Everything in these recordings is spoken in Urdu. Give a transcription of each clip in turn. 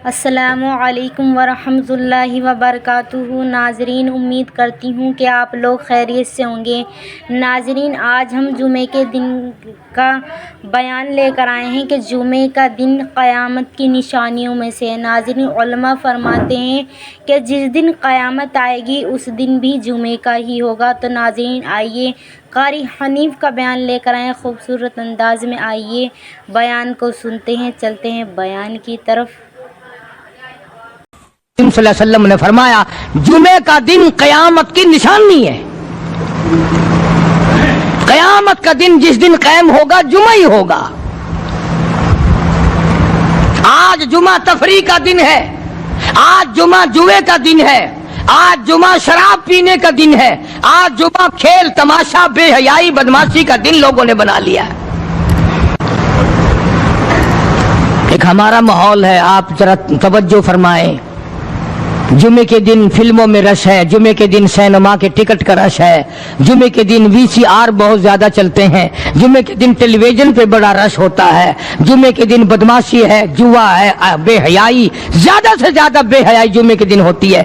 السلام علیکم ورحمۃ اللہ وبرکاتہ۔ ناظرین، امید کرتی ہوں کہ آپ لوگ خیریت سے ہوں گے۔ ناظرین، آج ہم جمعے کے دن کا بیان لے کر آئے ہیں کہ جمعے کا دن قیامت کی نشانیوں میں سے ہے۔ ناظرین، علماء فرماتے ہیں کہ جس دن قیامت آئے گی اس دن بھی جمعے کا ہی ہوگا۔ تو ناظرین، آئیے قاری حنیف کا بیان لے کر آئے ہیں خوبصورت انداز میں۔ آئیے بیان کو سنتے ہیں، چلتے ہیں بیان کی طرف۔ صلی اللہ علیہ وسلم نے فرمایا جمعے کا دن قیامت کی نشانی ہے۔ قیامت کا دن جس دن قائم ہوگا جمعہ ہی ہوگا۔ آج جمعہ تفریح کا دن ہے، آج جمعہ جوے کا دن ہے، آج جمعہ شراب پینے کا دن ہے، آج جمعہ کھیل تماشا بے حیائی بدماشی کا دن لوگوں نے بنا لیا ہے۔ ایک ہمارا ماحول ہے، آپ ذرا توجہ فرمائیں۔ جمعے کے دن فلموں میں رش ہے، جمعے کے دن سینما کے ٹکٹ کا رش ہے، جمعے کے دن VCR بہت زیادہ چلتے ہیں، جمعے کے دن ٹیلی ویژن پہ بڑا رش ہوتا ہے، جمعے کے دن بدماشی ہے، جوا ہے، بے حیائی، زیادہ سے زیادہ بے حیائی جمعے کے دن ہوتی ہے۔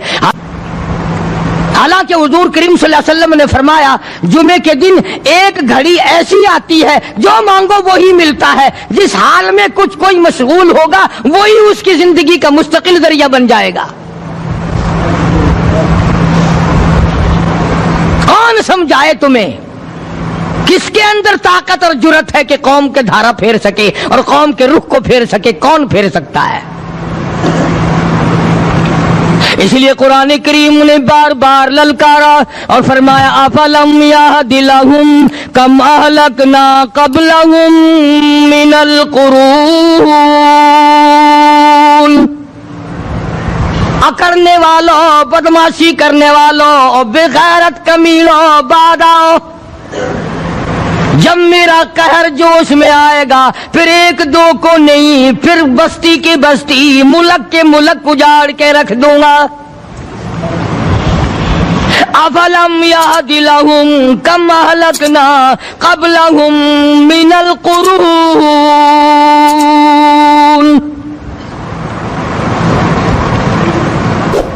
حالانکہ حضور کریم صلی اللہ علیہ وسلم نے فرمایا جمعے کے دن ایک گھڑی ایسی آتی ہے جو مانگو وہی ملتا ہے، جس حال میں کوئی مشغول ہوگا وہی اس کی زندگی کا مستقل ذریعہ بن جائے گا۔ کون سمجھائے تمہیں؟ کس کے اندر طاقت اور جرت ہے کہ قوم کے دھارا پھیر سکے اور قوم کے رخ کو پھیر سکے؟ کون پھیر سکتا ہے؟ اس لیے قرآن کریم نے بار بار للکارا اور فرمایا افلم یہد لہم کم اہلکنا قبلہم من القرون، اکڑنے والوں، بدماشی کرنے والوں، بے غیرت کمینوں، باداؤ، جب میرا قہر جوش میں آئے گا پھر ایک دو کو نہیں، پھر بستی کی بستی، ملک کے ملک اجاڑ کے رکھ دوں گا۔ افلم یہد لہم کم اہلکنا قبلہم من القرون،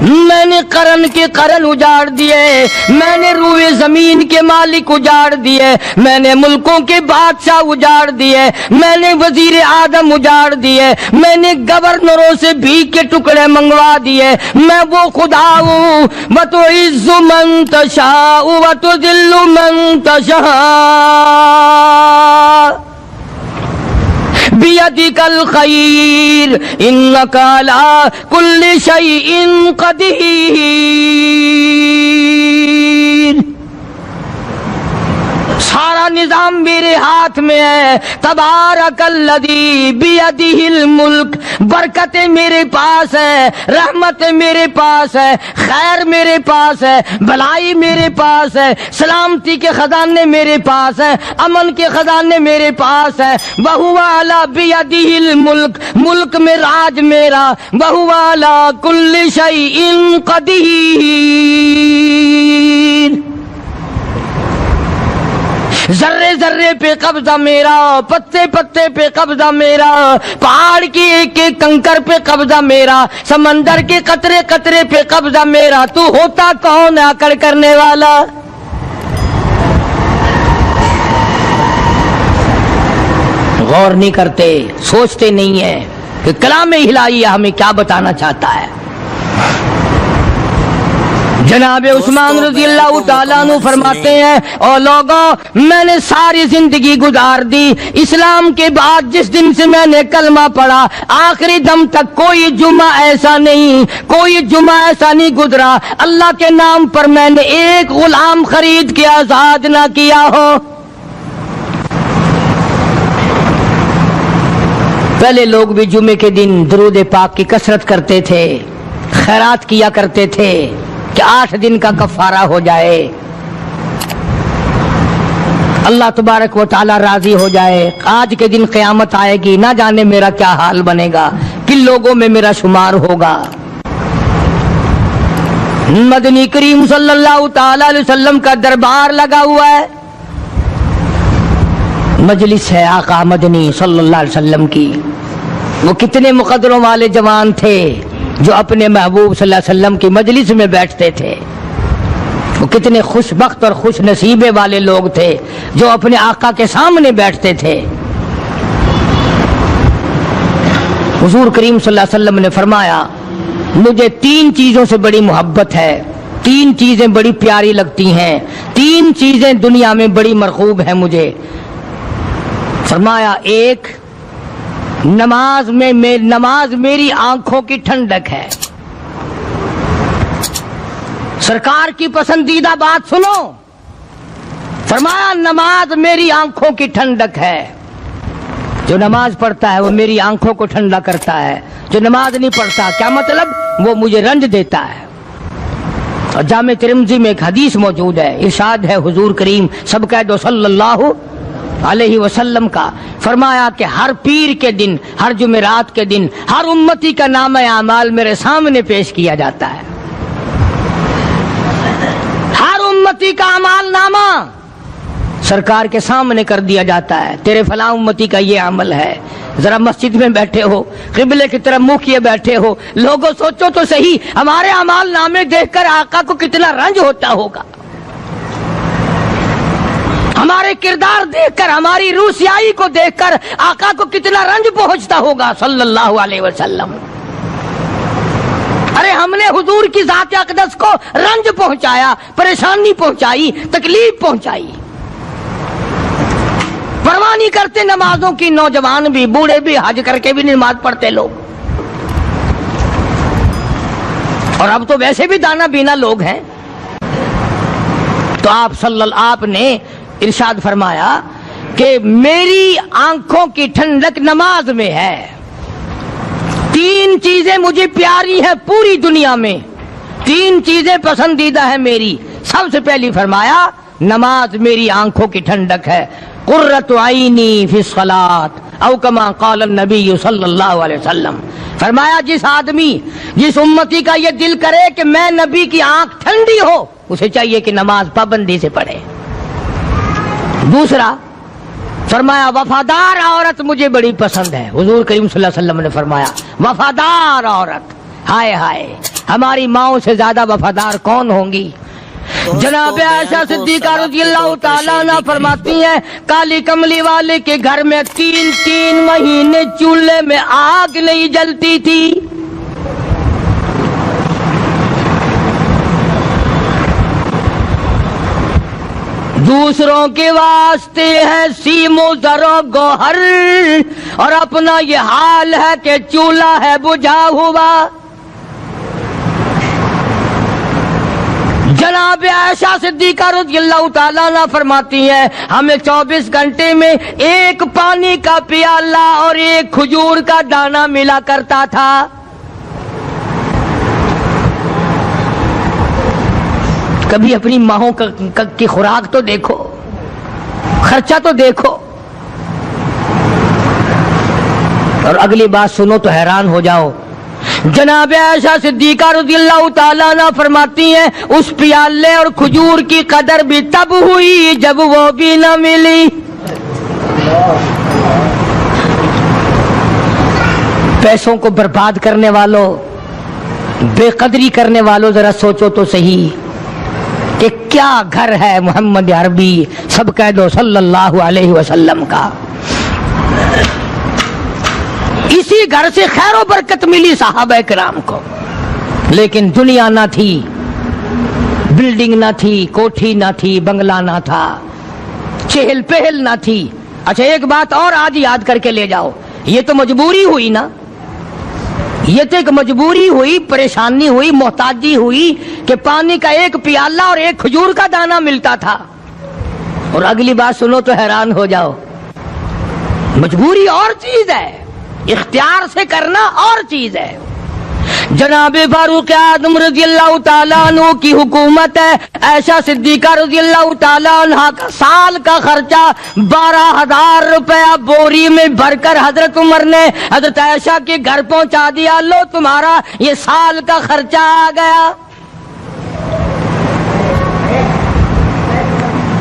میں نے قرن کے قرن اجاڑ دیے، میں نے روئے زمین کے مالک اجاڑ دیے، میں نے ملکوں کے بادشاہ اجاڑ دیے، میں نے وزیر اعظم اجاڑ دیے، میں نے گورنروں سے بھیک کے ٹکڑے منگوا دیے۔ میں وہ خدا ہوں وَتُعِزُّ مَن تَشَاءُ وَتُذِلُّ مَن تَشَاءُ بِيَدِكَ الْخَيْرُ إِنَّكَ عَلَى كُلِّ شَيْءٍ قَدِيرٌ۔ سارا نظام میرے ہاتھ میں ہے۔ تبارک الذی بیدہ الملک، برکتیں میرے پاس ہے، رحمتیں میرے پاس ہے، خیر میرے پاس ہے، بھلائی میرے پاس ہے، سلامتی کے خزانے میرے پاس ہے، امن کے خزانے میرے پاس ہے۔ وہو علی بیدہ الملک، ملک میں راج میرا، وہو علی کل شیء قدیر، ذرے ذرے پہ قبضہ میرا، پتے پتے پہ قبضہ میرا، پہاڑ کی ایک ایک کنکر پہ قبضہ میرا، سمندر کے قطرے قطرے پہ قبضہ میرا۔ تو ہوتا کون ہے اکڑ کرنے والا؟ غور نہیں کرتے، سوچتے نہیں ہیں کہ کلام الہی ہمیں کیا بتانا چاہتا ہے۔ جناب عثمان رضی اللہ تعالیٰ عنہ فرماتے ہیں اور لوگوں، میں نے ساری زندگی گزار دی، اسلام کے بعد جس دن سے میں نے کلمہ پڑھا آخری دم تک کوئی جمعہ ایسا نہیں، کوئی جمعہ ایسا نہیں گزرا اللہ کے نام پر میں نے ایک غلام خرید کے آزاد نہ کیا ہو۔ پہلے لوگ بھی جمعے کے دن درود پاک کی کثرت کرتے تھے، خیرات کیا کرتے تھے کہ 8 دن کا کفارہ ہو جائے، اللہ تبارک و تعالی راضی ہو جائے۔ آج کے دن قیامت آئے گی، نہ جانے میرا کیا حال بنے گا، کن لوگوں میں میرا شمار ہوگا۔ مدنی کریم صلی اللہ تعالی علیہ وسلم کا دربار لگا ہوا ہے، مجلس ہے آقا مدنی صلی اللہ علیہ وسلم کی۔ وہ کتنے مقدروں والے جوان تھے جو اپنے محبوب صلی اللہ علیہ وسلم کی مجلس میں بیٹھتے تھے. وہ کتنے خوش بخت اور خوش نصیبے والے لوگ تھے جو اپنے آقا کے سامنے بیٹھتے تھے. حضور کریم صلی اللہ علیہ وسلم نے فرمایا مجھے 3 چیزوں سے بڑی محبت ہے, 3 چیزیں بڑی پیاری لگتی ہیں, 3 چیزیں دنیا میں بڑی مرغوب ہیں مجھے. فرمایا ایک نماز میری آنکھوں کی ٹھنڈک ہے. سرکار کی پسندیدہ بات سنو, فرمایا نماز میری آنکھوں کی ٹھنڈک ہے. جو نماز پڑھتا ہے وہ میری آنکھوں کو ٹھنڈا کرتا ہے, جو نماز نہیں پڑھتا کیا مطلب وہ مجھے رنج دیتا ہے. اور جامع ترمذی میں ایک حدیث موجود ہے, ارشاد ہے حضور کریم سب کہہ دو صلی اللہ علیہ وسلم کا, فرمایا کہ ہر پیر کے دن, ہر جمعرات کے دن ہر امتی کا نامہ اعمال میرے سامنے پیش کیا جاتا ہے. ہر امتی کا اعمال نامہ سرکار کے سامنے کر دیا جاتا ہے. تیرے فلاں امتی کا یہ عمل ہے. ذرا مسجد میں بیٹھے ہو, قبلے کی طرف منہ کیے بیٹھے ہو, لوگوں سوچو تو صحیح ہمارے اعمال نامے دیکھ کر آقا کو کتنا رنج ہوتا ہوگا. ہمارے کردار دیکھ کر, ہماری روح سیاہی کو دیکھ کر آقا کو کتنا رنج پہنچتا ہوگا صلی اللہ علیہ وسلم. ارے ہم نے حضور کی ذات اقدس کو رنج پہنچایا, پریشانی پہنچائی, تکلیف پہنچائی. پرواہ نہیں کرتے نمازوں کی, نوجوان بھی بوڑھے بھی حج کر کے بھی نماز پڑھتے لوگ. اور اب تو ویسے بھی دانا بینا لوگ ہیں. تو آپ نے ارشاد فرمایا کہ میری آنکھوں کی ٹھنڈک نماز میں ہے. 3 چیزیں مجھے پیاری ہیں پوری دنیا میں, 3 چیزیں پسندیدہ ہیں میری. سب سے پہلی فرمایا نماز میری آنکھوں کی ٹھنڈک ہے. قرۃ عینی فی الصلاۃ او کما قال النبی صلی اللہ علیہ وسلم. فرمایا جس امتی کا یہ دل کرے کہ میں نبی کی آنکھ ٹھنڈی ہو, اسے چاہیے کہ نماز پابندی سے پڑھے. دوسرا فرمایا وفادار عورت مجھے بڑی پسند ہے. حضور کریم صلی اللہ علیہ وسلم نے فرمایا وفادار عورت, ہائے ہائے ہماری ماؤں سے زیادہ وفادار کون ہوں گی. جناب عائشہ صدیقہ رضی اللہ تعالیٰ عنہ فرماتی ہیں کالی کملی والے کے گھر میں 3 مہینے چولہے میں آگ نہیں جلتی تھی. دوسروں کے واسطے ہے سیم و زر و گوہر, اور اپنا یہ حال ہے کہ چولہا ہے بجھا ہوا. جناب عائشہ صدیقہ رضی اللہ تعالیٰ عنہ فرماتی ہیں ہمیں 24 گھنٹے میں 1 پانی کا پیالہ اور 1 کھجور کا دانہ ملا کرتا تھا. کبھی اپنی ماہوں کی خوراک تو دیکھو, خرچہ تو دیکھو. اور اگلی بات سنو تو حیران ہو جاؤ. جناب عائشہ صدیقہ رضی اللہ تعالیٰ عنہ فرماتی ہیں اس پیالے اور کھجور کی قدر بھی تب ہوئی جب وہ بھی نہ ملی. پیسوں کو برباد کرنے والوں, بے قدری کرنے والوں, ذرا سوچو تو صحیح کہ کیا گھر ہے محمد عربی سب کہہ دو صلی اللہ علیہ وسلم کا. اسی گھر سے خیر و برکت ملی صحابہ کرام کو, لیکن دنیا نہ تھی, بلڈنگ نہ تھی, کوٹھی نہ تھی, بنگلہ نہ تھا, چہل پہل نہ تھی. اچھا ایک بات اور آج یاد کر کے لے جاؤ, یہ تو مجبوری ہوئی نا, یہ تو ایک مجبوری ہوئی, پریشانی ہوئی, محتاجی ہوئی کہ پانی کا 1 پیالہ اور 1 کھجور کا دانہ ملتا تھا. اور اگلی بات سنو تو حیران ہو جاؤ. مجبوری اور چیز ہے, اختیار سے کرنا اور چیز ہے. جناب فاروق اعظم رضی اللہ تعالیٰ عنہ کی حکومت ہے. عائشہ صدیقہ رضی اللہ تعالیٰ عنہ کا سال کا خرچہ 12,000 روپیہ بوری میں بھر کر حضرت عمر نے حضرت عائشہ کے گھر پہنچا دیا. لو تمہارا یہ سال کا خرچہ آ گیا.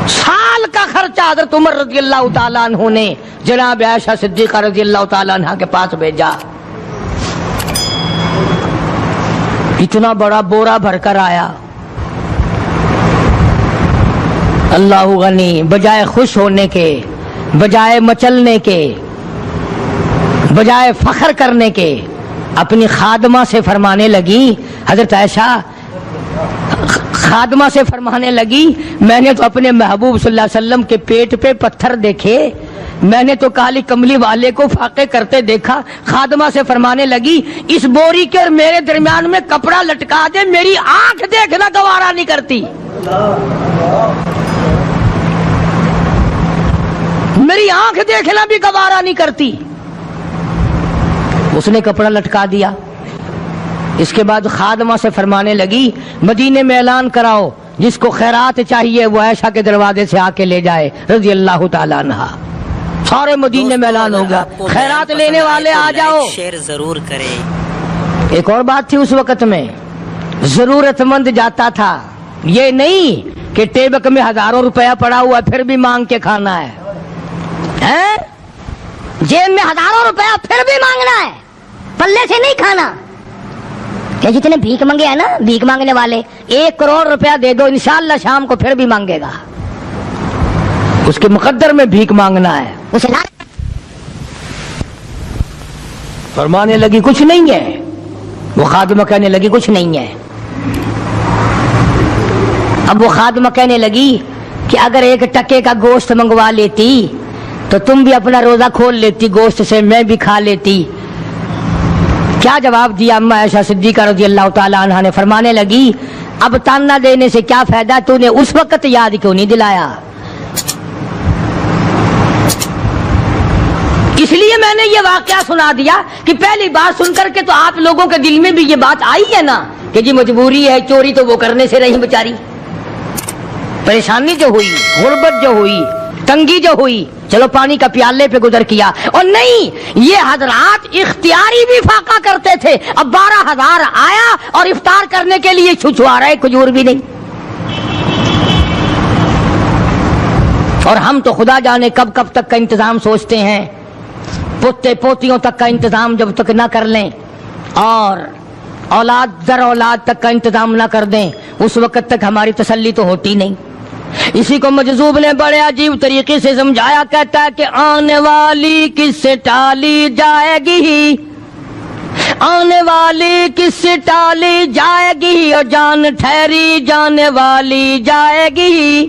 سال کا خرچہ پرچہ حضرت عمر رضی اللہ تعالیٰ عنہ نے جناب عائشہ صدیقہ رضی اللہ تعالیٰ عنہ کے پاس بھیجا. اتنا بڑا بورا بھر کر آیا. اللہ غنی، بجائے خوش ہونے کے، بجائے مچلنے کے، بجائے فخر کرنے کے، اپنی خادمہ سے فرمانے لگی، حضرت عائشہ خادمہ سے فرمانے لگی، میں نے تو اپنے محبوب صلی اللہ علیہ وسلم کے پیٹ پہ پتھر دیکھے، میں نے تو کالی کملی والے کو فاقے کرتے دیکھا. خادمہ سے فرمانے لگی، اس بوری کے اور میرے درمیان میں کپڑا لٹکا دے، میری آنکھ دیکھنا گوارا نہیں کرتی، میری آنکھ دیکھنا بھی گوارا نہیں کرتی. اس نے کپڑا لٹکا دیا. اس کے بعد خادمہ سے فرمانے لگی، مدینے میں اعلان کراؤ، جس کو خیرات چاہیے وہ عائشہ کے دروازے سے آ کے لے جائے رضی اللہ تعالیٰ عنہ. سارے مدینے میں اعلان ہوگا، خیرات لینے والے آ جاؤ. شیئر ضرور کریں. ایک اور بات تھی اس وقت میں، ضرورت مند جاتا تھا، یہ نہیں کہ ٹیبک میں ہزاروں روپیہ پڑا ہوا پھر بھی مانگ کے کھانا ہے، جیب میں ہزاروں روپیہ پھر بھی مانگنا ہے، پلے سے نہیں کھانا. کہ جتنے بھیک مانگے ہیں نا، بھیک مانگنے والے، 1 کروڑ روپیہ دے دو انشاءاللہ شام کو پھر بھی مانگے گا. اس کے مقدر میں بھیک مانگنا ہے. اسے فرمانے لگی کچھ نہیں ہے. وہ خادمہ کہنے لگی کچھ نہیں ہے. اب وہ خادمہ کہنے لگی کہ اگر 1 ٹکے کا گوشت منگوا لیتی تو تم بھی اپنا روزہ کھول لیتی، گوشت سے میں بھی کھا لیتی. کیا جواب دیا اما عائشہ صدیقہ رضی اللہ تعالیٰ عنہ نے؟ فرمانے لگی، اب تانا دینے سے کیا فائدہ، تو نے اس وقت یاد کیوں نہیں دلایا؟ اس لیے میں نے یہ واقعہ سنا دیا کہ پہلی بات سن کر کے تو آپ لوگوں کے دل میں بھی یہ بات آئی ہے نا کہ جی مجبوری ہے، چوری تو وہ کرنے سے رہی بیچاری. پریشانی جو ہوئی، غربت جو ہوئی، تنگی جو ہوئی، چلو پانی کا پیالے پہ گزر کیا. اور نہیں، یہ حضرات اختیاری بھی فاقہ کرتے تھے. اب 12,000 آیا اور افطار کرنے کے لیے چھچوا رہے، کھجور بھی نہیں. اور ہم تو خدا جانے کب کب تک کا انتظام سوچتے ہیں، پوتے پوتیوں تک کا انتظام جب تک نہ کر لیں اور اولاد در اولاد تک کا انتظام نہ کر دیں، اس وقت تک ہماری تسلی تو ہوتی نہیں. اسی کو مجذوب نے بڑے عجیب طریقے سے سمجھایا، کہتا ہے کہ آنے والی کس سے ٹالی جائے گی، آنے والی کس سے ٹالی جائے گی، اور جان ٹھہری جانے والی جائے گی،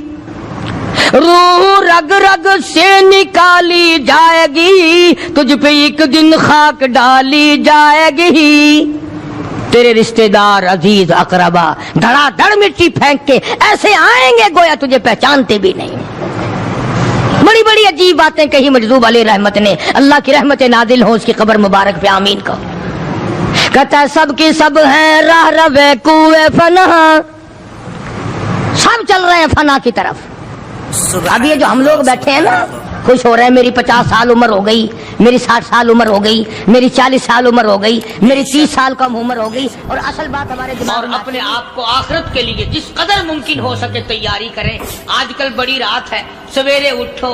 روح رگ رگ سے نکالی جائے گی، تجھ پہ ایک دن خاک ڈالی جائے گی. تیرے رشتہ دار عزیز اقربا دھڑا دھڑ مٹی پھینک کے ایسے آئیں گے گویا تجھے پہچانتے بھی نہیں. بڑی بڑی عجیب باتیں کہی مجذوب علیہ رحمت نے. اللہ کی رحمت نازل ہو اس کی قبر مبارک پہ، آمین کہو. کہتا ہے سب کی سب ہیں راہ روے کوئے فنا، سب چل رہے ہیں فنا کی طرف. اب یہ جو ہم لوگ بیٹھے ہیں نا خوش ہو رہے ہیں، میری 50 سال عمر ہو گئی، میری 60 سال عمر ہو گئی، میری 40 سال عمر ہو گئی، میری 30 سال کم عمر ہو گئی. اور اصل بات ہمارے دماغ میں، اپنے آپ کو آخرت کے لیے جس قدر ممکن ہو سکے تیاری کریں. آج کل بڑی رات ہے، سویرے اٹھو،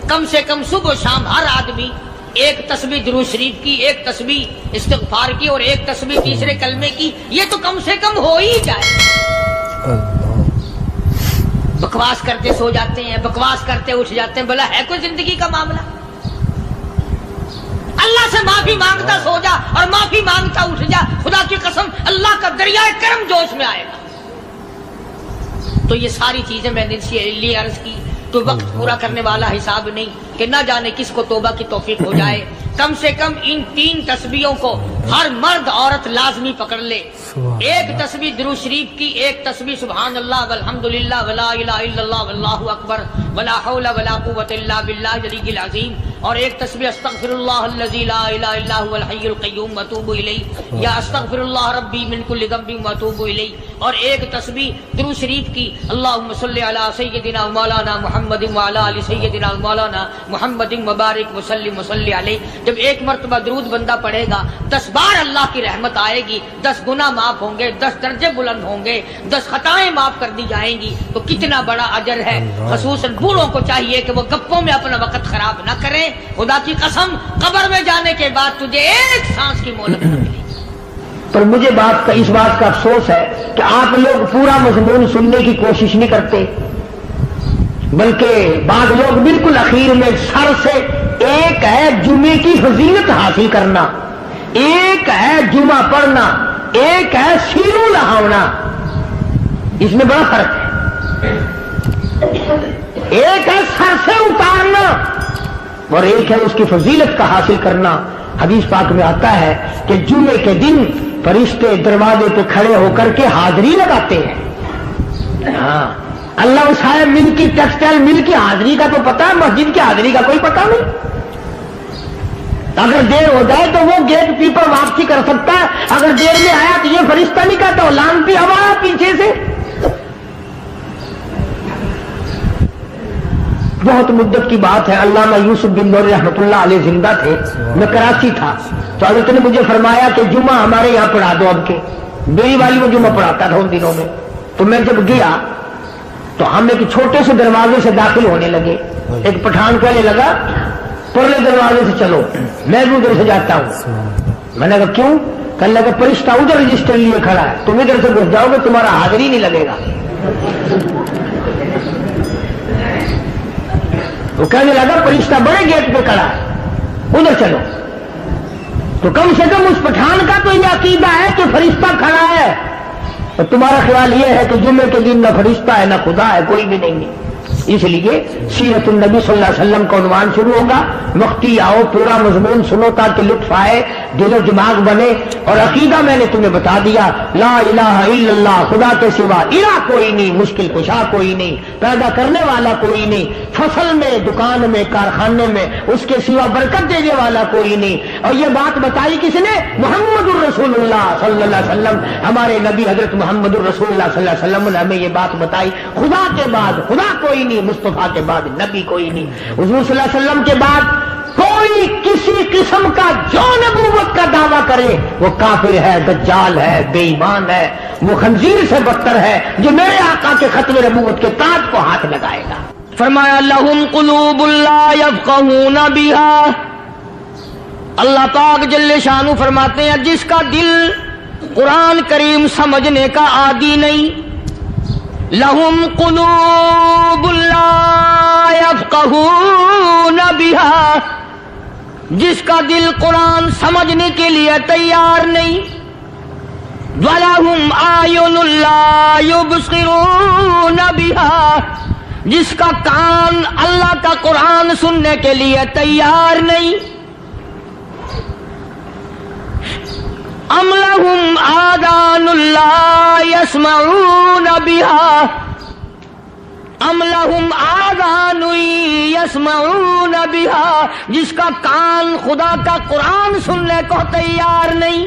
کم سے کم صبح و شام ہر آدمی 1 تسبیح درود شریف کی، 1 تسبیح استغفار کی، اور 1 تسبیح تیسرے کلمے کی. یہ تو کم سے کم ہو ہی جائے. بکواس کرتے سو جاتے ہیں، بکواس کرتے اٹھ جاتے ہیں. بلا ہے کوئی زندگی کا معاملہ؟ اللہ سے معافی مانگتا سو جا اور معافی مانگتا اٹھ جا، خدا کی قسم اللہ کا دریائے کرم جوش میں آئے گا. تو یہ ساری چیزیں میں نے لیے عرض کی تو وقت پورا کرنے والا حساب نہیں کہ نہ جانے کس کو توبہ کی توفیق ہو جائے. کم سے کم ان 3 تسبیحوں کو ہر مرد عورت لازمی پکڑ لے. 1 تسبیح درود شریف کی، 1 تسبیح سبحان اللہ والحمدللہ ولا الہ الا اللہ واللہ اکبر ولا حول ولا قوۃ الا باللہ العلی العظیم، اور 1 تسبیح استغفر اللہ الذی لا الہ الا هو الحی القیوم واتوب الیہ، یا استغفر اللہ ربی من کل ذنب واتوب الیہ، اور 1 تسبیح درود شریف کی اللہم صلی علی سیدنا مولانا محمد وعلی آل سیدنا مولانا محمد مبارک وسلم وصلی علیہ. جب 1 مرتبہ درود بندہ پڑھے گا 10 بار اللہ کی رحمت آئے گی، 10 گناہ معاف ہوں گے، 10 درجے بلند ہوں گے، 10 خطائیں معاف کر دی جائیں گی، تو کتنا بڑا اجر ہے۔ خصوصاً بوڑھوں کو چاہیے کہ وہ گپوں میں اپنا وقت خراب نہ کریں۔ خدا کی قسم قبر میں جانے کے بعد تجھے ایک سانس کی مہلت نہ ملے گی۔ پر مجھے اس بات کا افسوس ہے کہ آپ لوگ پورا مضمون سننے کی کوشش نہیں کرتے، بلکہ بعض لوگ بالکل اخیر میں سر سے، ایک ہے جمعے کی فضیلت حاصل کرنا، ایک ہے جمعہ پڑھنا، ایک ہے سینوں لہاونا، اس میں بڑا فرق ہے۔ ایک ہے سر سے اتارنا اور ایک ہے اس کی فضیلت کا حاصل کرنا۔ حدیث پاک میں آتا ہے کہ جمعے کے دن فرشتے دروازے پہ کھڑے ہو کر کے حاضری لگاتے ہیں۔ ہاں، اللہ صاحب مل کی ٹیکسٹائل مل کی حاضری کا تو پتا ہے، مسجد کی حاضری کا کوئی پتا نہیں۔ اگر دیر ہو جائے تو وہ گیٹ کیپر واپسی کر سکتا ہے، اگر دیر میں آیا تو یہ فرشتہ نہیں کہتا، لانتی ہوا پیچھے سے۔ بہت مدت کی بات ہے، علامہ یوسف بن نور رحمۃ اللہ علیہ زندہ تھے، میں کراچی تھا، تو حضرت نے مجھے فرمایا کہ جمعہ ہمارے یہاں پڑھا دو اب کے۔ میری والی وہ جمعہ پڑھاتا تھا ان دنوں میں، تو میں جب گیا تو ہم ایک چھوٹے سے دروازے سے داخل ہونے لگے۔ ایک پٹھان کہنے لگا پرلے دروازے سے چلو، میں بھی ادھر سے جاتا ہوں۔ میں نے کہا کیوں؟ کہنے لگا فرشتہ ادھر رجسٹر لیے کھڑا ہے، تم ادھر سے گھس جاؤ گے تمہارا حاضر ہی نہیں لگے گا۔ وہ کہنے لگا فرشتہ بڑے گیٹ پہ کھڑا ہے، ادھر چلو۔ تو کم سے کم اس پٹھان کا تو یہ عقیدہ ہے کہ فرشتہ کھڑا ہے، اور تمہارا خیال یہ ہے کہ جمعے کے دن نہ فرشتہ ہے نہ خدا ہے، کوئی بھی نہیں ہے۔ اس لیے سیرت النبی صلی اللہ علیہ وسلم کا عنوان شروع ہوگا، وقتی آؤ پورا مضمون سنو تاکہ لطف آئے، دل و دماغ بنے۔ اور عقیدہ میں نے تمہیں بتا دیا، لا الہ الا اللہ، خدا کے سوا الہ کوئی نہیں، مشکل کشا کوئی نہیں، پیدا کرنے والا کوئی نہیں، فصل میں، دکان میں، کارخانے میں اس کے سوا برکت دینے والا کوئی نہیں۔ اور یہ بات بتائی کس نے؟ محمد الرسول اللہ صلی اللہ علیہ وسلم، ہمارے نبی حضرت محمد الرسول اللہ صلی اللہ علیہ وسلم نے ہمیں یہ بات بتائی۔ خدا کے بعد خدا کوئی نہیں، مصطفیٰ کے بعد نبی کوئی نہیں، حضور صلی اللہ علیہ وسلم کے بعد کوئی کسی قسم کا جو نبوت کا دعویٰ کرے وہ کافر ہے، دجال ہے، بے ایمان ہے، وہ خنزیر سے بدتر ہے جو میرے آقا کے ختم نبوت کے تاج کو ہاتھ لگائے گا۔ فرمایا لہم قلوب لا یفقہون بہا، اللہ پاک جل شانہ فرماتے ہیں جس کا دل قرآن کریم سمجھنے کا عادی نہیں، لہم قلوب لا یفقہون بہا، جس کا دل قرآن سمجھنے کے لیے تیار نہیں، وَلَهُمْ أَعْيُنٌ لَا يُبْصِرُونَ بِهَا، جس کا کان اللہ کا قرآن سننے کے لیے تیار نہیں، أَمْ لَهُمْ آذَانٌ لَا يَسْمَعُونَ بِهَا، ام لہم آذان یسمعون بہا، جس کا کان خدا کا قرآن سننے کو تیار نہیں۔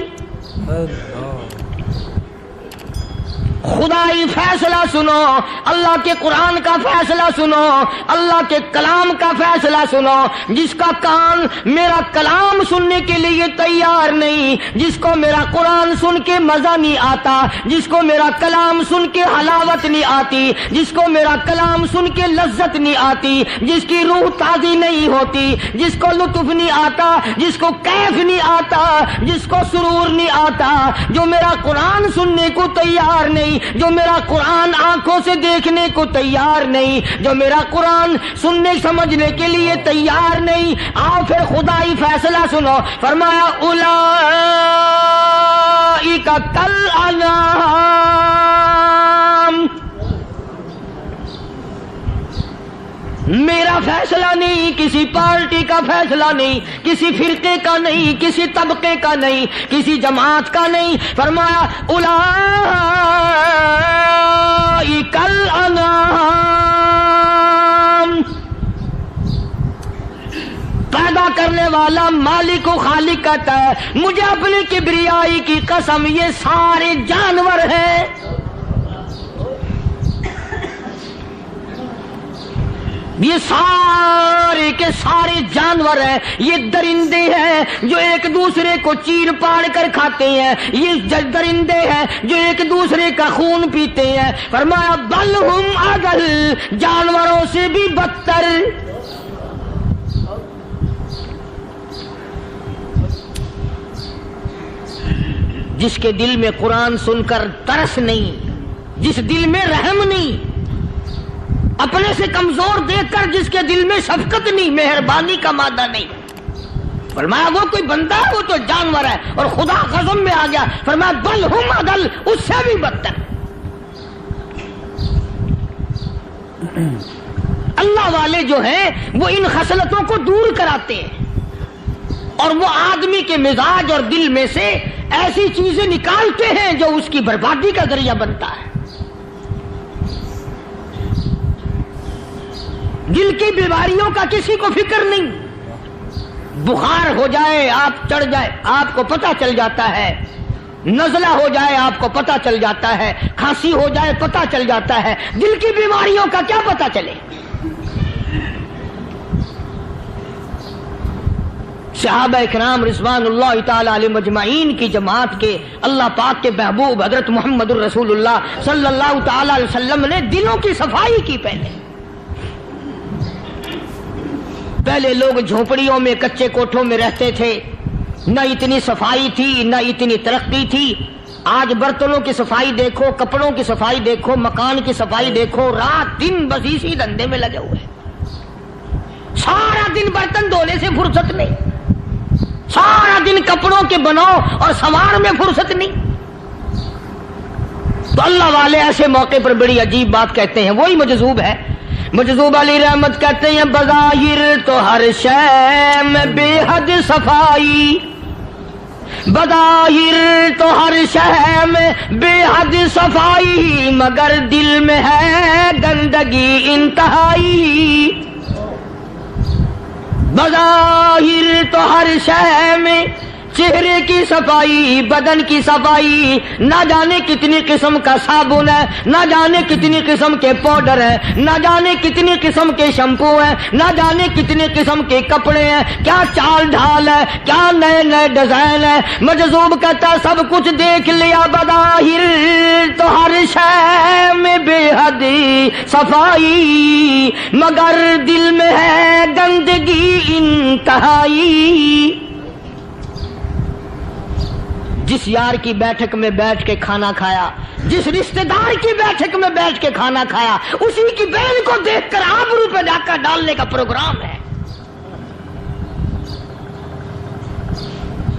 خدائی فیصلہ سنو، اللہ کے قرآن کا فیصلہ سنو، اللہ کے کلام کا فیصلہ سنو۔ جس کا کان میرا کلام سننے کے لیے تیار نہیں، جس کو میرا قرآن سن کے مزہ نہیں آتا، جس کو میرا کلام سن کے حلاوت نہیں آتی، جس کو میرا کلام سن کے لذت نہیں آتی، جس کی روح تازی نہیں ہوتی، جس کو لطف نہیں آتا، جس کو کیف نہیں آتا، جس کو سرور نہیں آتا، جو میرا قرآن سننے کو تیار نہیں، جو میرا قرآن آنکھوں سے دیکھنے کو تیار نہیں، جو میرا قرآن سننے سمجھنے کے لیے تیار نہیں، آؤ پھر خدائی فیصلہ سنو۔ فرمایا اولئک کالانعام، میرا فیصلہ نہیں، کسی پارٹی کا فیصلہ نہیں، کسی فرقے کا نہیں، کسی طبقے کا نہیں، کسی جماعت کا نہیں۔ فرمایا اولئک الانعام، پیدا کرنے والا مالک و خالق کہتا ہے مجھے اپنی کبریائی کی قسم یہ سارے جانور ہیں۔ یہ سارے کے سارے جانور ہیں، یہ درندے ہیں جو ایک دوسرے کو چیر پاڑ کر کھاتے ہیں، یہ درندے ہیں جو ایک دوسرے کا خون پیتے ہیں۔ فرمایا بل ہم اضل، جانوروں سے بھی بدتر۔ جس کے دل میں قرآن سن کر ترس نہیں، جس دل میں رحم نہیں، اپنے سے کمزور دیکھ کر جس کے دل میں شفقت نہیں، مہربانی کا مادہ نہیں، فرمایا وہ کوئی بندہ ہے، وہ تو جانور ہے۔ اور خدا غضب میں آ گیا، فرمایا بل ہم اضل، اس سے بھی بدتر۔ اللہ والے جو ہیں وہ ان خصلتوں کو دور کراتے ہیں، اور وہ آدمی کے مزاج اور دل میں سے ایسی چیزیں نکالتے ہیں جو اس کی بربادی کا ذریعہ بنتا ہے۔ دل کی بیماریوں کا کسی کو فکر نہیں، بخار ہو جائے آپ چڑھ جائے آپ کو پتہ چل جاتا ہے، نزلہ ہو جائے آپ کو پتہ چل جاتا ہے، کھانسی ہو جائے پتہ چل جاتا ہے، دل کی بیماریوں کا کیا پتہ چلے؟ صحابہ اکرام رضوان اللہ تعالی علیہم اجمعین کی جماعت کے اللہ پاک کے محبوب حضرت محمد الرسول اللہ صلی اللہ تعالی علیہ وسلم نے دلوں کی صفائی کی۔ پہلے لوگ جھونپڑیوں میں کچے کوٹھوں میں رہتے تھے، نہ اتنی صفائی تھی نہ اتنی ترقی تھی۔ آج برتنوں کی صفائی دیکھو، کپڑوں کی صفائی دیکھو، مکان کی صفائی دیکھو، رات دن بس اسی دھندے میں لگے ہوئے، سارا دن برتن دھونے سے فرصت نہیں، سارا دن کپڑوں کے بناؤ اور سنوار میں فرصت نہیں۔ تو اللہ والے ایسے موقع پر بڑی عجیب بات کہتے ہیں، وہی مجذوب ہے، مجذوب علی رحمت کہتے ہیں بظاہر تو ہر شے میں بے حد صفائی، بظاہر تو ہر شے میں بے حد صفائی، مگر دل میں ہے گندگی انتہائی۔ بظاہر تو ہر شے میں چہرے کی صفائی، بدن کی صفائی، نہ جانے کتنی قسم کا صابن ہے، نہ جانے کتنی قسم کے پاؤڈر ہیں، نہ جانے کتنی قسم کے شیمپو ہیں، نہ جانے کتنی قسم کے کپڑے ہیں، کیا چال ڈھال ہے، کیا نئے نئے ڈیزائن ہے۔ مجذوب کہتا سب کچھ دیکھ لیا، بظاہر تو ہر شے میں بے حد صفائی، مگر دل میں ہے گندگی انتہائی۔ جس یار کی بیٹھک میں بیٹھ کے کھانا کھایا، جس رشتہ دار کی بیٹھک میں بیٹھ کے کھانا کھایا، اسی کی بہن کو دیکھ کر آبرو پہ ڈاکہ ڈالنے کا پروگرام ہے۔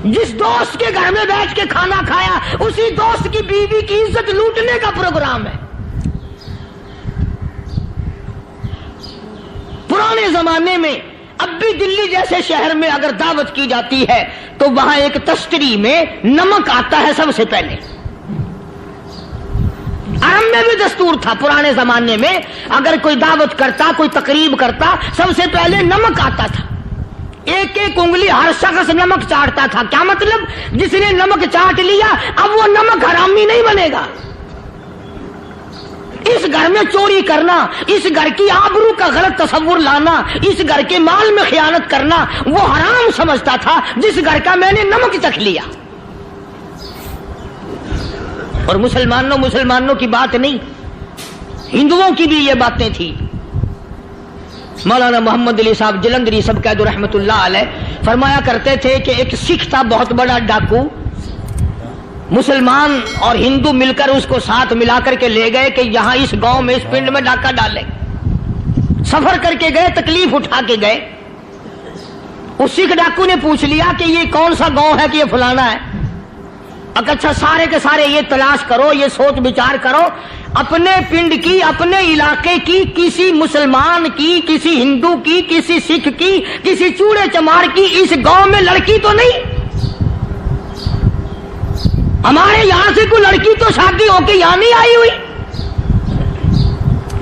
جس دوست کے گھر میں بیٹھ کے کھانا کھایا، اسی دوست کی بیوی کی عزت لوٹنے کا پروگرام ہے۔ پرانے زمانے میں اب بھی دلی جیسے شہر میں اگر دعوت کی جاتی ہے تو وہاں ایک تشتری میں نمک آتا ہے سب سے پہلے۔ عرب میں بھی دستور تھا، پرانے زمانے میں اگر کوئی دعوت کرتا، کوئی تقریب کرتا، سب سے پہلے نمک آتا تھا۔ ایک ایک انگلی ہر شخص نمک چاٹتا تھا۔ کیا مطلب؟ جس نے نمک چاٹ لیا اب وہ نمک حرامی نہیں بنے گا۔ اس گھر میں چوری کرنا، اس گھر کی آبرو کا غلط تصور لانا، اس گھر کے مال میں خیانت کرنا وہ حرام سمجھتا تھا جس گھر کا میں نے نمک چکھ لیا۔ اور مسلمانوں کی بات نہیں، ہندوؤں کی بھی یہ باتیں تھی۔ مولانا محمد علی صاحب جلندری سب قید رحمت اللہ علیہ فرمایا کرتے تھے کہ ایک سکھ تھا بہت بڑا ڈاکو، مسلمان اور ہندو مل کر اس کو ساتھ ملا کر کے لے گئے کہ یہاں اس گاؤں میں اس پنڈ میں ڈاکہ ڈالیں۔ سفر کر کے گئے، تکلیف اٹھا کے گئے۔ اس سکھ ڈاکو نے پوچھ لیا کہ یہ کون سا گاؤں ہے کہ یہ فلانا ہے۔ اچھا سارے کے سارے یہ تلاش کرو، یہ سوچ بچار کرو، اپنے پنڈ کی، اپنے علاقے کی، کسی مسلمان کی، کسی ہندو کی، کسی سکھ کی، کسی چوڑے چمار کی اس گاؤں میں لڑکی تو نہیں؟ ہمارے یہاں سے کوئی لڑکی تو شادی ہو کے یہاں نہیں آئی ہوئی؟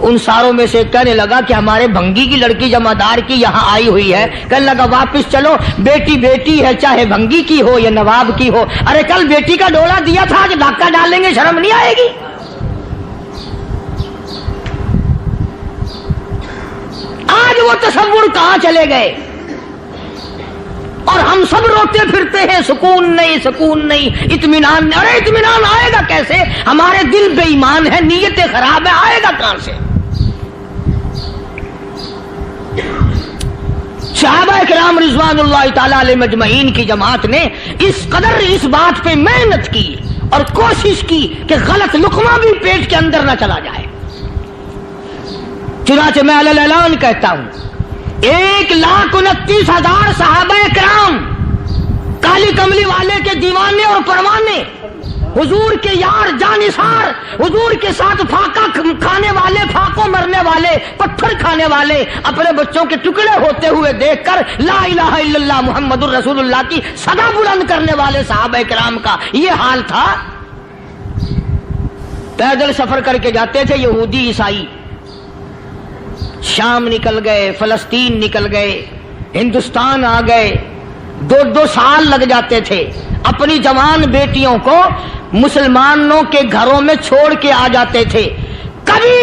ان ساروں میں سے کہنے لگا کہ ہمارے بھنگی کی لڑکی جمعدار کی یہاں آئی ہوئی ہے۔ کہنے لگا واپس چلو، بیٹی بیٹی ہے، چاہے بھنگی کی ہو یا نواب کی ہو۔ ارے کل بیٹی کا ڈولا دیا تھا، آج ڈاکہ ڈالیں گے، شرم نہیں آئے گی؟ آج وہ تصور کہاں چلے گئے؟ اور ہم سب روتے پھرتے ہیں سکون نہیں، سکون نہیں، اطمینان نہیں۔ ارے اطمینان آئے گا کیسے؟ ہمارے دل بے ایمان ہے، نیتیں خراب ہے، آئے گا کہاں سے؟ صحابہ کرام رضوان اللہ تعالی علیہ مجمعین کی جماعت نے اس قدر اس بات پہ محنت کی اور کوشش کی کہ غلط لقمہ بھی پیٹ کے اندر نہ چلا جائے۔ چنانچہ میں علی الاعلان کہتا ہوں 1,29,000 صحابہ کرام، کالی کملی والے کے دیوانے اور پروانے، حضور کے یار جانثار، حضور کے ساتھ فاقہ کھانے والے، فاقوں مرنے والے، پتھر کھانے والے، اپنے بچوں کے ٹکڑے ہوتے ہوئے دیکھ کر لا الہ الا اللہ محمد الرسول اللہ کی صدا بلند کرنے والے صحابہ کرام کا یہ حال تھا۔ پیدل سفر کر کے جاتے تھے یہودی عیسائی، شام نکل گئے، فلسطین نکل گئے، ہندوستان آ گئے، 2 سال لگ جاتے تھے، اپنی جوان بیٹیوں کو مسلمانوں کے گھروں میں چھوڑ کے آ جاتے تھے۔ کبھی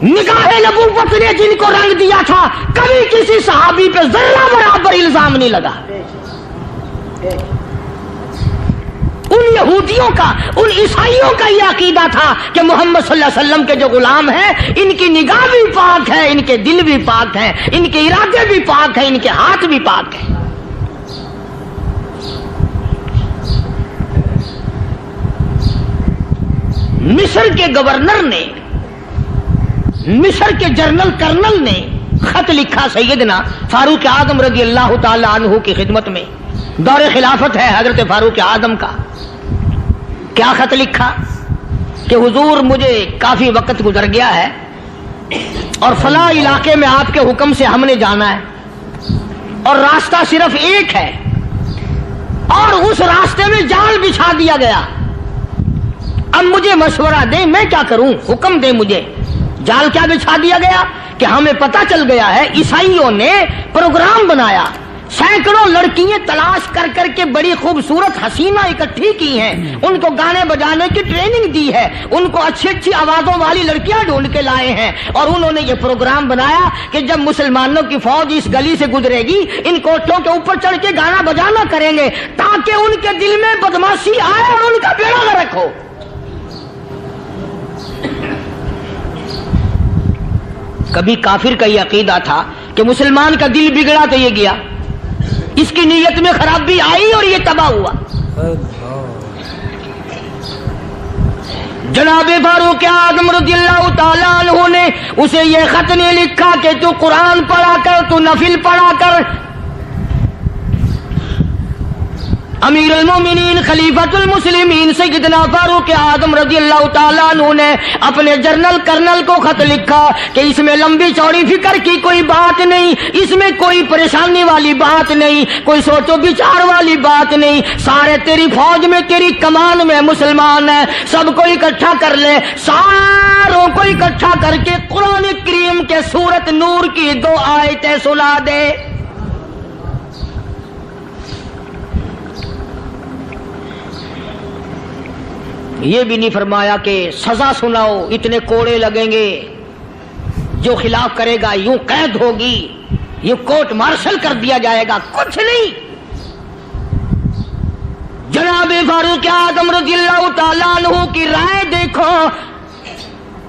نگاہ نبوت نے جن کو رنگ دیا تھا، کبھی کسی صحابی پہ ذرہ برابر الزام نہیں لگا۔ ان یہودیوں کا، ان عیسائیوں کا یہ عقیدہ تھا کہ محمد صلی اللہ علیہ وسلم کے جو غلام ہیں ان کی نگاہ بھی پاک ہے، ان کے دل بھی پاک ہیں، ان کے ارادے بھی پاک ہیں، ان کے ہاتھ بھی پاک ہیں۔ مصر کے گورنر نے، مصر کے جنرل کرنل نے خط لکھا سیدنا فاروق اعظم رضی اللہ تعالی عنہ کی خدمت میں، دور خلافت ہے حضرت فاروق اعظم کا۔ کیا خط لکھا کہ حضور مجھے کافی وقت گزر گیا ہے اور فلاں علاقے میں آپ کے حکم سے ہم نے جانا ہے اور راستہ صرف ایک ہے اور اس راستے میں جال بچھا دیا گیا۔ اب مجھے مشورہ دیں میں کیا کروں، حکم دیں مجھے۔ جال کیا بچھا دیا گیا کہ ہمیں پتہ چل گیا ہے عیسائیوں نے پروگرام بنایا، سینکڑوں لڑکیاں تلاش کر کر کے بڑی خوبصورت حسینہ اکٹھی کی ہیں، ان کو گانے بجانے کی ٹریننگ دی ہے، ان کو اچھی اچھی آوازوں والی لڑکیاں ڈھونڈ کے لائے ہیں، اور انہوں نے یہ پروگرام بنایا کہ جب مسلمانوں کی فوج اس گلی سے گزرے گی ان کوٹھوں کے اوپر چڑھ کے گانا بجانا کریں گے تاکہ ان کے دل میں بدماشی آئے اور ان کا بیڑا غرق ہو۔ کبھی کافر کا یہ عقیدہ تھا کہ مسلمان کا دل بگڑا تو یہ گیا، اس کی نیت میں خرابی آئی اور یہ تباہ ہوا۔ جناب فاروق اعظم رضی اللہ تعالیٰ عنہ نے اسے یہ خط نہیں لکھا کہ تو قرآن پڑھا کر، تو نفل پڑھا کر۔ امیر المومنین خلیفۃ المسلمین سیدنا فاروق اعظم رضی اللہ تعالیٰ عنہ نے اپنے جنرل کرنل کو خط لکھا کہ اس میں لمبی چوڑی فکر کی کوئی بات نہیں، اس میں کوئی پریشانی والی بات نہیں، کوئی سوچ و بچار والی بات نہیں، سارے تیری فوج میں، تیری کمان میں مسلمان ہیں، سب کو اکٹھا کر لے، ساروں کو اکٹھا کر کے قرآن کریم کے سورت نور کی 2 آیتیں سنا دے۔ یہ بھی نہیں فرمایا کہ سزا سناؤ، اتنے کوڑے لگیں گے، جو خلاف کرے گا یوں قید ہوگی، یہ کورٹ مارشل کر دیا جائے گا، کچھ نہیں۔ جناب فاروق اعظم رضی اللہ تعالیٰ عنہ کی رائے دیکھو،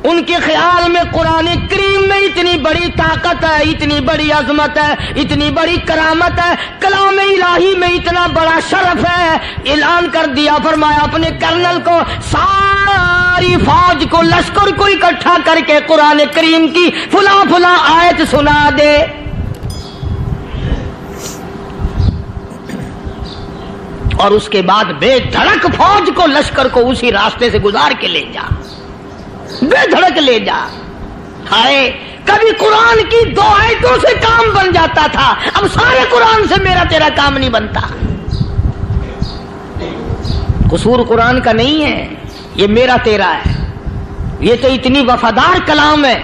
ان کے خیال میں قرآن کریم میں اتنی بڑی طاقت ہے، اتنی بڑی عظمت ہے، اتنی بڑی کرامت ہے، کلام الہی میں اتنا بڑا شرف ہے۔ اعلان کر دیا، فرمایا اپنے کرنل کو ساری فوج کو، لشکر کو اکٹھا کر کے قرآن کریم کی فلاں فلاں آیت سنا دے۔ اور اس کے بعد بے دھڑک فوج کو، لشکر کو اسی راستے سے گزار کے لے جا، بے دھڑک لے جا۔ ہائے کبھی قرآن کی 2 آیتوں سے کام بن جاتا تھا، اب سارے قرآن سے میرا تیرا کام نہیں بنتا۔ قصور قرآن کا نہیں ہے، یہ میرا تیرا ہے۔ یہ تو اتنی وفادار کلام ہے،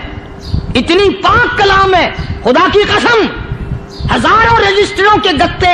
اتنی پاک کلام ہے، خدا کی قسم ہزاروں رجسٹروں کے گتے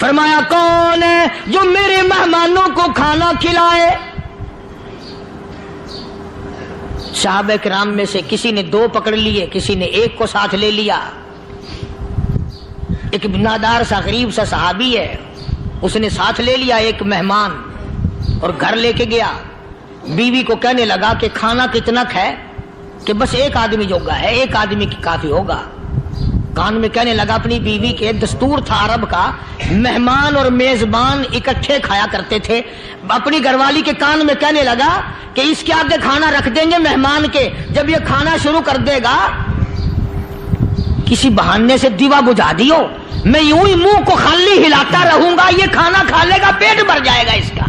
فرمایا کون ہے جو میرے مہمانوں کو کھانا کھلائے؟ صحابہ کرام میں سے کسی نے 2 پکڑ لیے، کسی نے 1 کو ساتھ لے لیا۔ ایک بنادار سا غریب سا صحابی ہے، اس نے ساتھ لے لیا ایک مہمان اور گھر لے کے گیا۔ بیوی کو کہنے لگا کہ کھانا کتنا ہے؟ کہ بس 1 آدمی جوگا ہے، 1 آدمی کی کافی ہوگا۔ کان میں کہنے لگا اپنی بیوی کے، دستور تھا عرب کا، مہمان اور میزبان اکٹھے کھایا کرتے تھے۔ اپنی گھر والی کے کان میں کہنے لگا کہ اس کے آگے کھانا رکھ دیں گے مہمان کے، جب یہ کھانا شروع کر دے گا کسی بہانے سے دیوا بجھا دیو، میں یوں ہی منہ کو خالی ہلاتا رہوں گا، یہ کھانا کھا لے گا، پیٹ بھر جائے گا اس کا۔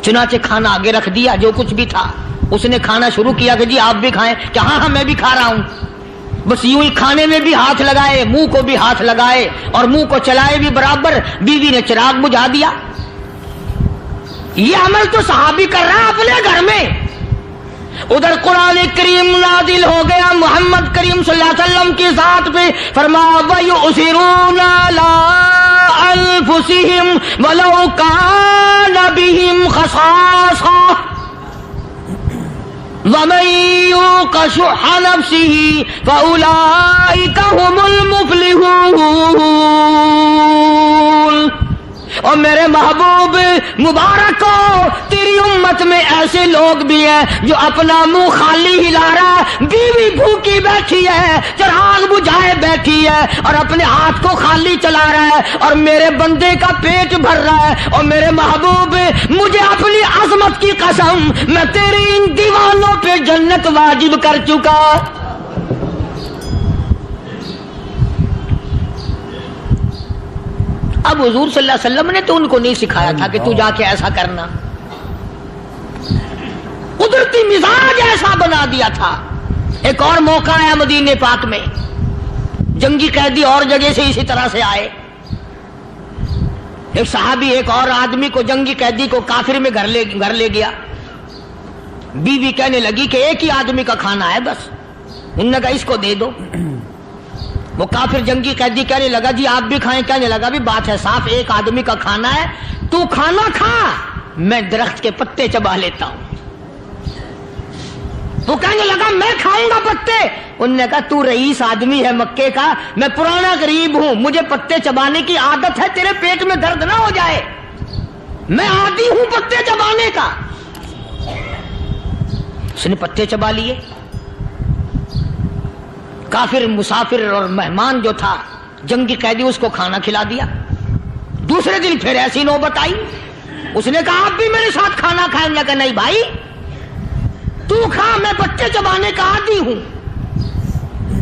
چنانچہ کھانا آگے رکھ دیا، جو کچھ بھی تھا۔ اس نے کھانا شروع کیا کہ جی آپ بھی کھائیں، کہ ہاں ہاں میں بھی کھا رہا ہوں۔ بس یوں ہی کھانے میں بھی ہاتھ لگائے، منہ کو بھی ہاتھ لگائے اور منہ کو چلائے بھی برابر۔ بیوی نے چراغ بجھا دیا۔ یہ عمل تو صحابی کر رہا ہے اپنے گھر میں۔ ادھر قرآن کریم نازل ہو گیا محمد کریم صلی اللہ علیہ وسلم کی ذات پہ، فرمایا وَيُؤْثِرُونَ عَلَىٰ أَنفُسِهِمْ وَلَوْ كَانَ بِهِمْ خَصَاصَةٌ وَمَن يُوقَ شُحَّ نَفْسِهِ فَأُولَٰئِكَ هُمُ الْمُفْلِحُونَ۔ اور میرے محبوب مبارک ہو، تیری امت میں ایسے لوگ بھی ہیں جو اپنا منہ خالی ہلا رہا ہے، بیوی بھوکی بیٹھی ہے، چراغ بجھائے بیٹھی ہے اور اپنے ہاتھ کو خالی چلا رہا ہے اور میرے بندے کا پیٹ بھر رہا ہے۔ اور میرے محبوب مجھے اپنی عظمت کی قسم، میں تیری ان دیوانوں پہ جنت واجب کر چکا۔ اب حضور صلی اللہ علیہ وسلم نے تو ان کو نہیں سکھایا تھا کہ تو جا کے ایسا کرنا، قدرتی مزاج ایسا بنا دیا تھا۔ ایک اور موقع آیا مدینے پاک میں، جنگی قیدی اور جگہ سے اسی طرح سے آئے۔ ایک صحابی ایک اور آدمی کو، جنگی قیدی کو کافر میں گھر لے گیا۔ بیوی کہنے لگی کہ 1 ہی آدمی کا کھانا ہے بس، انہوں نے کہا اس کو دے دو۔ وہ کافر جنگی قیدی کہنے لگا جی آپ بھی کھائیں، کہنے لگا بھی بات ہے صاف، 1 آدمی کا کھانا ہے، تو کھانا کھا، میں درخت کے پتے چبا لیتا ہوں۔ وہ کہنے لگا میں کھاؤں گا پتے۔ انہوں نے کہا تو رئیس آدمی ہے مکے کا، میں پرانا غریب ہوں، مجھے پتے چبانے کی عادت ہے، تیرے پیٹ میں درد نہ ہو جائے، میں عادی ہوں پتے چبانے کا۔ اس نے پتے چبا لیے۔ کافر مسافر اور مہمان جو تھا جنگی قیدی، اس کو کھانا کھلا دیا۔ دوسرے دن پھر ایسی نوبت آئی، اس نے کہا آپ بھی میرے ساتھ کھانا کھائیں گے؟ کہ نہیں بھائی تو کھا، میں پتے چبانے کا عادی ہوں۔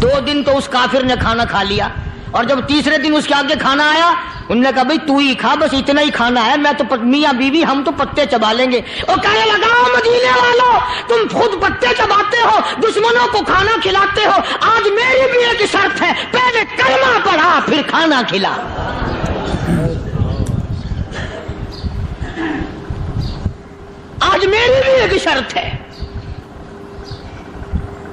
2 دن تو اس کافر نے کھانا کھا لیا، اور جب تیسرے دن اس کے آگے کھانا آیا، انہوں نے کہا بھائی تو ہی کھا، بس اتنا ہی کھانا ہے، میں تو میاں بیوی ہم تو پتے چبا لیں گے۔ اور کہنے لگا مدینے والوں، تم خود پتے چباتے ہو، دشمنوں کو کھانا کھلاتے ہو، آج میری بھی ایک شرط ہے، پہلے کلمہ پڑھا پھر کھانا کھلا۔ آج میری بھی ایک شرط ہے۔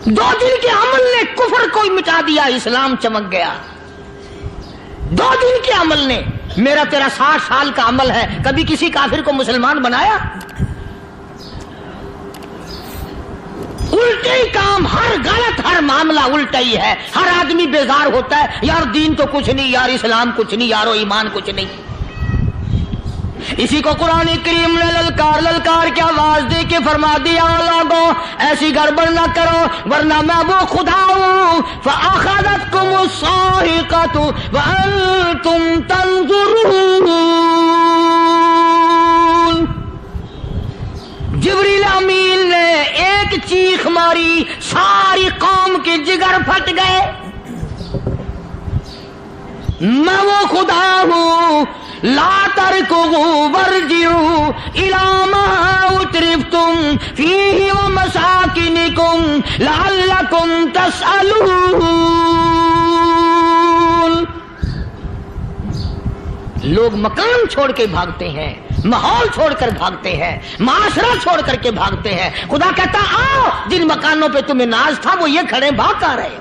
2 دن کے عمل نے کفر کو مٹا دیا، اسلام چمک گیا۔ 2 دن کے عمل نے، میرا تیرا 60 سال کا عمل ہے، کبھی کسی کافر کو مسلمان بنایا؟ الٹے ہی کام، ہر غلط، ہر معاملہ الٹا ہی ہے۔ ہر آدمی بیزار ہوتا ہے، یار دین تو کچھ نہیں، یار اسلام کچھ نہیں، یارو ایمان کچھ نہیں۔ اسی کو قرآن کریم نے للکار کے آواز دے کے فرما دیا لوگوں ایسی گڑبڑ نہ کرو ورنہ میں وہ خدا ہوں فَأَخَذَتْكُمُ الصَّاعِقَةُ وَأَنْتُمْ تَنظُرُونَ۔ جبریل امین نے ایک چیخ ماری، ساری قوم کے جگر پھٹ گئے۔ میں وہ خدا ہوں لا تركضوا وارجعوا إلى ما أترفتم فيه ومساكنكم لعلكم تسألون۔ لوگ مکان چھوڑ کے بھاگتے ہیں، ماحول چھوڑ کر بھاگتے ہیں، معاشرہ چھوڑ کر کے بھاگتے ہیں۔ خدا کہتا آؤ، جن مکانوں پہ تمہیں ناز تھا وہ یہ کھڑے بھاگ کر رہے ہو۔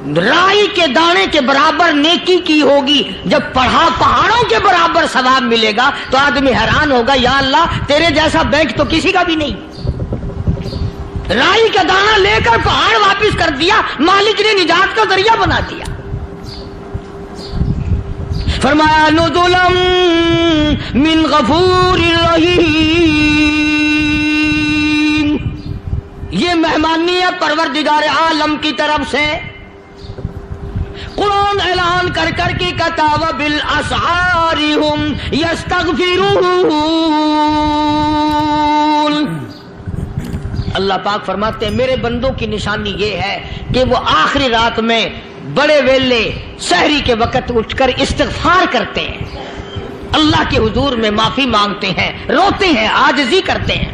رائی کے دانے کے برابر نیکی کی ہوگی، جب پڑھا پہاڑوں کے برابر ثواب ملے گا تو آدمی حیران ہوگا، یا اللہ تیرے جیسا بینک تو کسی کا بھی نہیں۔ رائی کا دانہ لے کر پہاڑ واپس کر دیا، مالک نے نجات کا ذریعہ بنا دیا۔ فرمایا نزلا من غفور رحیم، یہ مہمانی ہے پروردگار عالم کی طرف سے۔ قرآن اعلان کر کر کے کہتا وبالاسحار ہم یستغفرون، اللہ پاک فرماتے ہیں میرے بندوں کی نشانی یہ ہے کہ وہ آخری رات میں بڑے ویلے سحری کے وقت اٹھ کر استغفار کرتے ہیں، اللہ کے حضور میں معافی مانگتے ہیں، روتے ہیں، عاجزی کرتے ہیں۔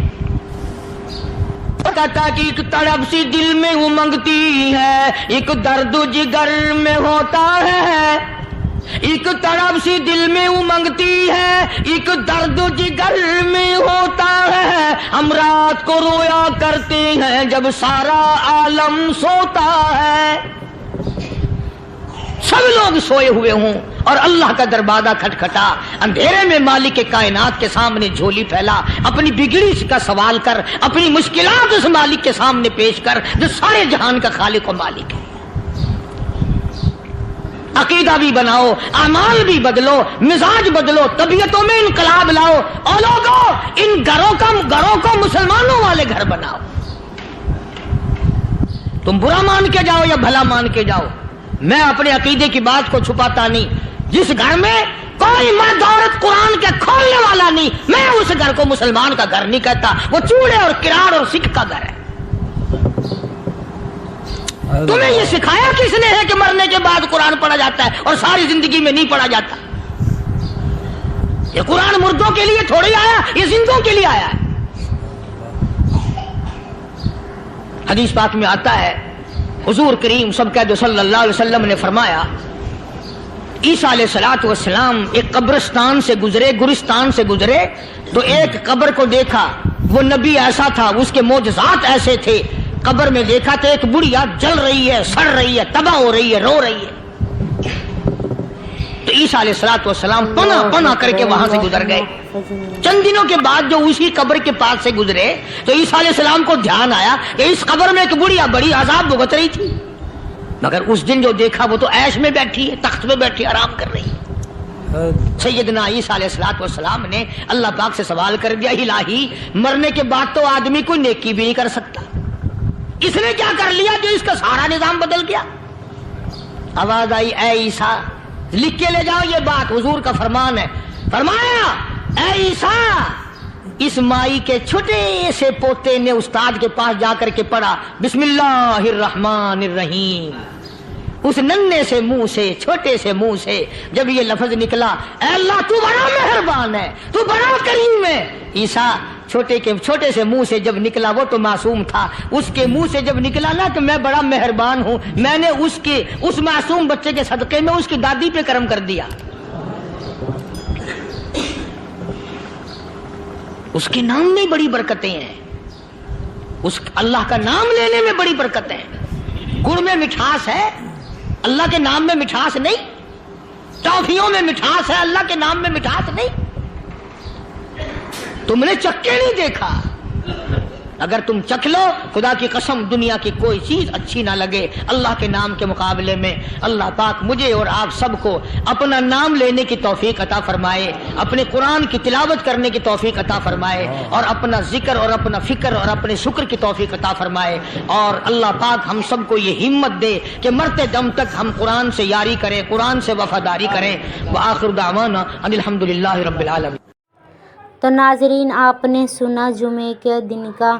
کہتا کہ ایک تڑپ سی دل میں امنگتی ہے، ایک درد جگر میں ہوتا ہے، ایک تڑپ سی دل میں امنگتی ہے، ایک درد جگر میں ہوتا ہے، ہم رات کو رویا کرتے ہیں جب سارا عالم سوتا ہے۔ سب لوگ سوئے ہوئے ہوں اور اللہ کا دروازہ کھٹکھٹا، اندھیرے میں مالک کائنات کے سامنے جھولی پھیلا، اپنی بگڑی کا سوال کر، اپنی مشکلات اس مالک کے سامنے پیش کر جو سارے جہان کا خالق و مالک ہے۔ عقیدہ بھی بناؤ، اعمال بھی بدلو، مزاج بدلو، طبیعتوں میں انقلاب لاؤ، اور لوگوں ان گھروں کو مسلمانوں والے گھر بناؤ۔ تم برا مان کے جاؤ یا بھلا مان کے جاؤ، میں اپنے عقیدے کی بات کو چھپاتا نہیں۔ جس گھر میں کوئی مرد عورت قرآن کے کھولنے والا نہیں، میں اس گھر کو مسلمان کا گھر نہیں کہتا، وہ چوڑے اور کراڑ اور سکھ کا گھر ہے۔ تمہیں یہ سکھایا کس نے ہے کہ مرنے کے بعد قرآن پڑھا جاتا ہے اور ساری زندگی میں نہیں پڑھا جاتا؟ یہ قرآن مردوں کے لیے تھوڑی آیا، یہ زندوں کے لیے آیا ہے۔ حدیث پاک میں آتا ہے حضور کریم سب کہہ دو صلی اللہ علیہ وسلم نے فرمایا عیسیٰ علیہ الصلوۃ والسلام ایک قبرستان سے گزرے، گورستان سے گزرے تو ایک قبر کو دیکھا، وہ نبی ایسا تھا، اس کے معجزات ایسے تھے۔ قبر میں دیکھا تو ایک بڑھیا جل رہی ہے، سڑ رہی ہے، تباہ ہو رہی ہے، رو رہی ہے۔ تو عیسیٰ علیہ الصلوۃ والسلام پناہ کر کے وہاں سے گزر گئے۔ چند دنوں کے بعد جو اسی قبر کے پاس سے گزرے تو عیسیٰ علیہ السلام کو دھیان آیا کہ اس قبر میں ایک بڑھیا بڑی عذاب بھگت رہی تھی، مگر اس دن جو دیکھا وہ تو عیش میں بیٹھی ہے، تخت میں بیٹھی آرام کر رہی ہے۔ سیدنا عیسیٰ علیہ الصلوۃ والسلام نے اللہ پاک سے سوال کر دیا، الہی مرنے کے بعد تو آدمی کوئی نیکی بھی نہیں کر سکتا، اس نے کیا کر لیا جو اس کا سارا نظام بدل گیا؟ آواز آئی اے عیسیٰ لکھ کے لے جاؤ یہ بات، حضور کا فرمان ہے۔ فرمایا اے عیسیٰ، اس مائی کے چھوٹے سے پوتے نے استاد کے پاس جا کر کے پڑھا بسم اللہ الرحمن الرحیم، اس ننھے سے منہ سے، چھوٹے سے منہ سے جب یہ لفظ نکلا اے اللہ تو بڑا مہربان ہے، تو بڑا کریم ہے، عیسیٰ چھوٹے سے منہ سے جب نکلا، وہ تو معصوم تھا، اس کے منہ سے جب نکلا نا کہ میں بڑا مہربان ہوں، میں نے اس معصوم بچے کے صدقے میں اس کی دادی پہ کرم کر دیا۔ اس کے نام میں بڑی برکتیں ہیں، اس اللہ کا نام لینے میں بڑی برکتیں ہیں۔ گڑ میں مٹھاس ہے، اللہ کے نام میں مٹھاس نہیں۔ ٹافیوں میں مٹھاس ہے، اللہ کے نام میں مٹھاس نہیں۔ تم نے چکھ کے نہیں دیکھا، اگر تم چکھ لو خدا کی قسم دنیا کی کوئی چیز اچھی نہ لگے اللہ کے نام کے مقابلے میں۔ اللہ پاک مجھے اور آپ سب کو اپنا نام لینے کی توفیق عطا فرمائے، اپنے قرآن کی تلاوت کرنے کی توفیق عطا فرمائے، اور اپنا ذکر اور اپنا فکر اور اپنے شکر کی توفیق عطا فرمائے، اور اللہ پاک ہم سب کو یہ ہمت دے کہ مرتے دم تک ہم قرآن سے یاری کریں، قرآن سے وفاداری کریں۔ وآخر دعوانا ان الحمدللہ رب العالمین۔ تو ناظرین آپ نے سنا جمعے کے دن کا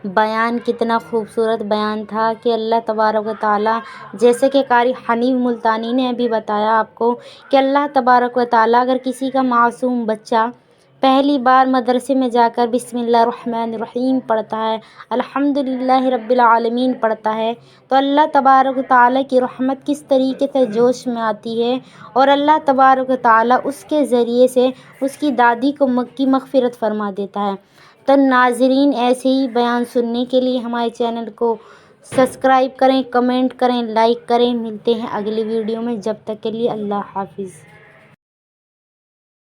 بیان، کتنا خوبصورت بیان تھا کہ اللہ تبارک و تعالیٰ، جیسے کہ قاری حنیف ملتانی نے بھی بتایا آپ کو کہ اللہ تبارک و تعالیٰ اگر کسی کا معصوم بچہ پہلی بار مدرسے میں جا کر بسم اللہ الرحمن الرحیم پڑھتا ہے، الحمدللہ رب العالمین پڑھتا ہے، تو اللہ تبارک و تعالیٰ کی رحمت کس طریقے سے جوش میں آتی ہے، اور اللہ تبارک و تعالیٰ اس کے ذریعے سے اس کی دادی کو کی مغفرت فرما دیتا ہے۔ تو ناظرین ایسے ہی بیان سننے کے لیے ہمارے چینل کو سبسکرائب کریں، کمنٹ کریں، لائک کریں۔ ملتے ہیں اگلی ویڈیو میں، جب تک کے لیے اللہ حافظ۔